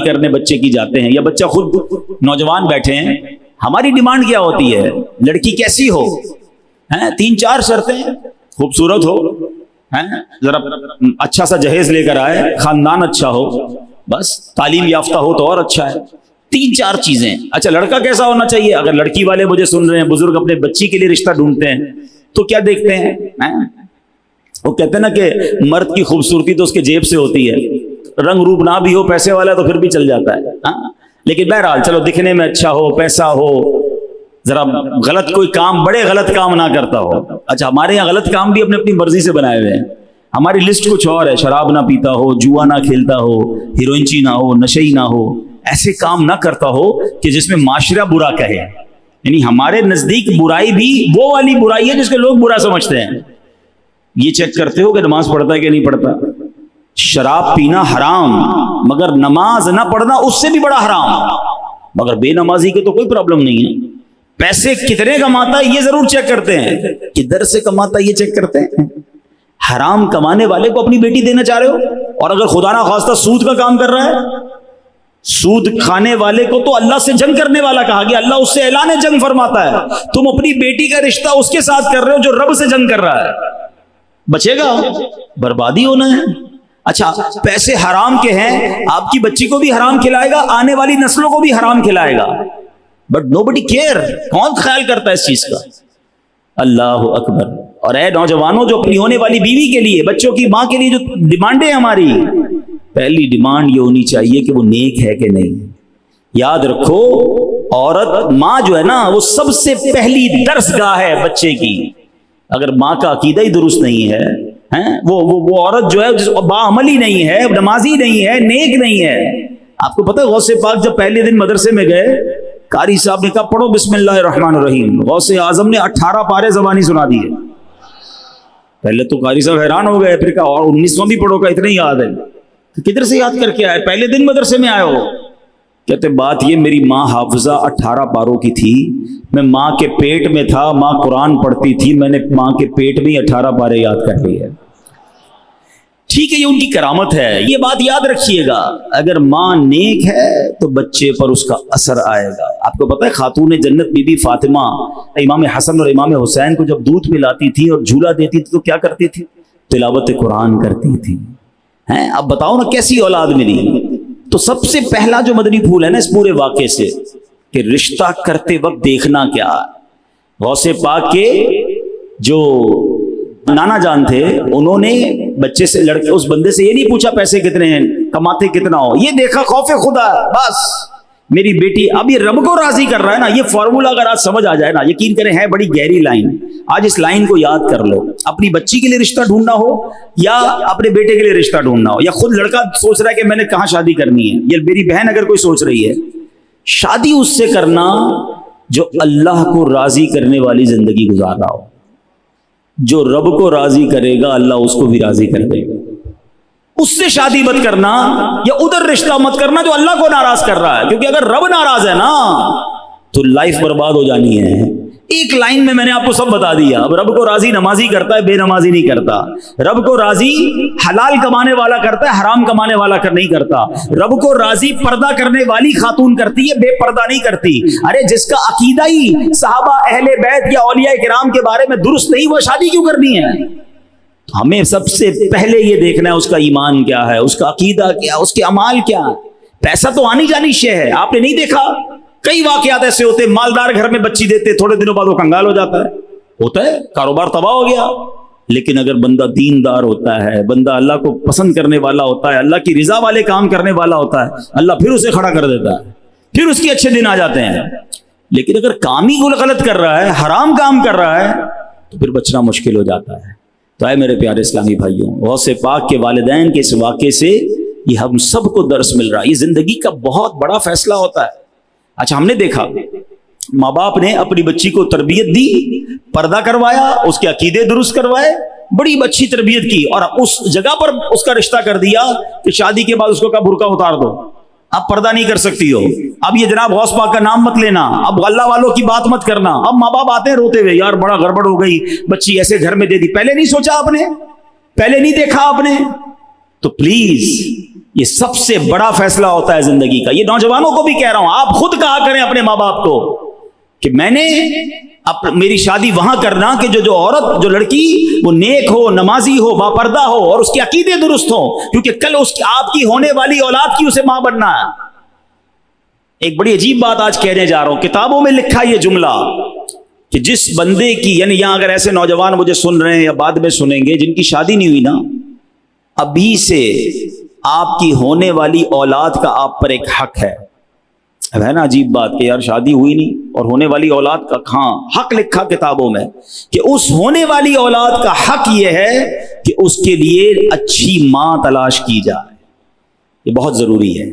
کرنے بچے کی جاتے ہیں یا بچہ خود نوجوان بیٹھے ہیں، ہماری ڈیمانڈ کیا ہوتی ہے؟ لڑکی کیسی ہو؟ 3-4 شرطیں، خوبصورت ہو، ذرا اچھا سا جہیز لے کر آئے، خاندان اچھا ہو، بس تعلیم یافتہ ہو تو اور اچھا ہے، 3-4 چیزیں۔ اچھا لڑکا کیسا ہونا چاہیے؟ اگر لڑکی والے مجھے سن رہے ہیں، بزرگ اپنے بچی کے لیے رشتہ ڈھونڈتے ہیں تو کیا دیکھتے ہیں؟ وہ کہتے ہیں نا کہ مرد کی خوبصورتی تو اس کے جیب سے ہوتی ہے، رنگ روپ نہ بھی ہو، پیسے والا تو پھر بھی چل جاتا ہے، لیکن بہرحال چلو دکھنے میں اچھا ہو، پیسہ ہو، ذرا غلط کوئی کام، بڑے غلط کام نہ کرتا ہو۔ اچھا ہمارے یہاں غلط کام بھی اپنی مرضی سے بنائے ہوئے ہیں، ہماری لسٹ کچھ اور ہے، شراب نہ پیتا ہو، جوا نہ کھیلتا ہو، ہیروئنچی نہ ہو، نشئی نہ ہو، ایسے کام نہ کرتا ہو کہ جس میں معاشرہ برا کہے۔ یعنی ہمارے نزدیک برائی بھی وہ والی برائی ہے جس کو لوگ برا سمجھتے ہیں۔ یہ چیک کرتے ہو کہ نماز پڑھتا ہے کہ نہیں پڑھتا؟ شراب پینا حرام، مگر نماز نہ پڑھنا اس سے بھی بڑا حرام، مگر بے نمازی کے تو کوئی پرابلم نہیں ہے۔ پیسے کتنے کماتا ہے یہ ضرور چیک کرتے ہیں، کدھر سے کماتا ہے یہ چیک کرتے ہیں۔ حرام کمانے والے کو اپنی بیٹی دینا چاہ رہے ہو، اور اگر خدا نہ خواستہ سود کا کام کر رہا ہے، سود کھانے والے کو تو اللہ سے جنگ کرنے والا کہا گیا، اللہ اس سے اعلان جنگ فرماتا ہے۔ تم اپنی بیٹی کا رشتہ اس کے ساتھ کر رہے ہو جو رب سے جنگ کر رہا ہے، بچے گا، بربادی ہونا ہے۔ اچھا پیسے حرام کے ہیں، آپ کی بچی کو بھی حرام کھلائے گا، آنے والی نسلوں کو بھی حرام کھلائے گا، بٹ nobody care، کون خیال کرتا ہے اس چیز کا؟ اللہ اکبر۔ اور اے نوجوانوں جو اپنی ہونے والی بیوی کے لیے، بچوں کی ماں کے لیے جو ڈیمانڈیں ہماری، پہلی ڈیمانڈ یہ ہونی چاہیے کہ وہ نیک ہے کہ نہیں۔ یاد رکھو عورت، ماں جو ہے نا وہ سب سے پہلی درس گاہ ہے بچے کی۔ اگر ماں کا عقیدہ ہی درست نہیں ہے، وہ عورت جو ہے باعملی نہیں ہے، نمازی نہیں ہے، نیک نہیں ہے۔ آپ کو پتہ ہے غوث پاک جب پہلے دن مدرسے میں گئے، قاری صاحب نے کہا پڑھو بسم اللہ الرحمن الرحیم، غوث اعظم نے 18 پارے زبانی سنا دیے۔ پہلے تو قاری صاحب حیران ہو گئے، پھر کہا اور 19واں بھی پڑھو، کا اتنا ہی یاد ہے؟ کدھر سے یاد کر کے آئے؟ پہلے دن مدرسے میں آئے ہو؟ کہتے بات یہ میری ماں حافظہ 18 پاروں کی تھی، میں ماں کے پیٹ میں تھا، ماں قرآن پڑھتی تھی، میں نے ماں کے پیٹ میں 18 پارے یاد کر لیے۔ ٹھیک ہے یہ ان کی کرامت ہے، یہ بات یاد رکھیے گا، اگر ماں نیک ہے تو بچے پر اس کا اثر آئے گا۔ آپ کو پتہ ہے خاتون جنت بی بی فاطمہ امام حسن اور امام حسین کو جب دودھ پلاتی تھی اور جھولا دیتی تھی تو کیا کرتی تھی؟ تلاوت قرآن کرتی تھی۔ اب بتاؤ نا کیسی اولاد ملی؟ تو سب سے پہلا جو مدنی پھول ہے نا اس پورے واقعے سے کہ رشتہ کرتے وقت دیکھنا کیا۔ غوث پاک کے جو نانا جان تھے انہوں نے بچے سے لڑکے اس بندے سے یہ نہیں پوچھا پیسے کتنے ہیں، کماتے کتنا ہو، یہ دیکھا خوف خدا بس میری بیٹی۔ اب یہ رب کو راضی کر رہا ہے نا، یہ فارمولا اگر آج سمجھ آ جائے نا، یقین کریں ہے بڑی گہری لائن، آج اس لائن کو یاد کر لو۔ اپنی بچی کے لیے رشتہ ڈھونڈنا ہو یا اپنے بیٹے کے لیے رشتہ ڈھونڈنا ہو، یا خود لڑکا سوچ رہا ہے کہ میں نے کہاں شادی کرنی ہے، یا میری بہن اگر کوئی سوچ رہی ہے، شادی اس سے کرنا جو اللہ کو راضی کرنے والی زندگی گزار رہا ہو۔ جو رب کو راضی کرے گا اللہ اس کو بھی راضی کر دے گا۔ اس سے شادی مت کرنا یا ادھر رشتہ مت کرنا جو اللہ کو ناراض کر رہا ہے، کیونکہ اگر رب ناراض ہے نا تو لائف برباد ہو جانی ہے۔ ایک لائن میں نے آپ کو سب بتا دیا۔ اب رب کو راضی نمازی کرتا ہے، بے نمازی نہیں کرتا۔ رب کو راضی حلال کمانے والا کرتا ہے، حرام کمانے والا نہیں کرتا۔ رب کو راضی پردہ کرنے والی خاتون کرتی ہے، بے پردہ نہیں کرتی۔ ارے جس کا عقیدہ ہی صحابہ اہل بیت یا اولیاء کرام کے بارے میں درست نہیں، وہ شادی کیوں کرنی ہے؟ ہمیں سب سے پہلے یہ دیکھنا ہے اس کا ایمان کیا ہے، اس کا عقیدہ کیا، اس کے اعمال کیا۔ پیسہ تو آنی جانی شے ہے، آپ نے نہیں دیکھا کئی واقعات ایسے ہوتے، مالدار گھر میں بچی دیتے، تھوڑے دنوں بعد وہ کنگال ہو جاتا ہے، ہوتا ہے، کاروبار تباہ ہو گیا۔ لیکن اگر بندہ دیندار ہوتا ہے، بندہ اللہ کو پسند کرنے والا ہوتا ہے، اللہ کی رضا والے کام کرنے والا ہوتا ہے، اللہ پھر اسے کھڑا کر دیتا ہے، پھر اس کے اچھے دن آ جاتے ہیں۔ لیکن اگر کام ہی غلط کر رہا ہے، حرام کام کر رہا ہے، تو پھر بچنا مشکل ہو جاتا ہے۔ تو اے میرے پیارے اسلامی بھائیوں، غوث پاک کے والدین کے اس واقعے سے یہ ہم سب کو درس مل رہا ہے۔ یہ زندگی کا بہت بڑا فیصلہ ہوتا ہے۔ اچھا ہم نے دیکھا ماں باپ نے اپنی بچی کو تربیت دی، پردہ کروایا، اس کے عقیدے درست کروائے، بڑی اچھی تربیت کی، اور اس جگہ پر اس کا رشتہ کر دیا کہ شادی کے بعد اس کو کہا برقع اتار دو، اب پردہ نہیں کر سکتی ہو، اب یہ جناب غوث پاک کا نام مت لینا، اب اللہ والوں کی بات مت کرنا۔ اب ماں باپ آتے ہیں روتے ہوئے، یار بڑا گڑبڑ ہو گئی، بچی ایسے گھر میں دے دی، پہلے نہیں سوچا آپ نے، پہلے نہیں دیکھا آپ نے؟ تو پلیز یہ سب سے بڑا فیصلہ ہوتا ہے زندگی کا. یہ نوجوانوں کو بھی کہہ رہا ہوں, آپ خود کہا کریں اپنے ماں باپ کو کہ میں نے میری شادی وہاں کرنا کہ جو عورت, جو لڑکی وہ نیک ہو, نمازی ہو, باپردہ ہو اور اس کے عقیدے درست ہو, کیونکہ کل اس کی آپ کی ہونے والی اولاد کی اسے ماں بننا ہے. ایک بڑی عجیب بات آج کہنے جا رہا ہوں. کتابوں میں لکھا یہ جملہ کہ جس بندے کی, یعنی یہاں اگر ایسے نوجوان مجھے سن رہے ہیں یا بعد میں سنیں گے جن کی شادی نہیں ہوئی نا, ابھی سے آپ کی ہونے والی اولاد کا آپ پر ایک حق ہے نا. عجیب بات کہ یار شادی ہوئی نہیں اور ہونے والی اولاد کا, ہاں حق لکھا کتابوں میں کہ اس ہونے والی اولاد کا حق یہ ہے کہ اس کے لیے اچھی ماں تلاش کی جائے. یہ بہت ضروری ہے.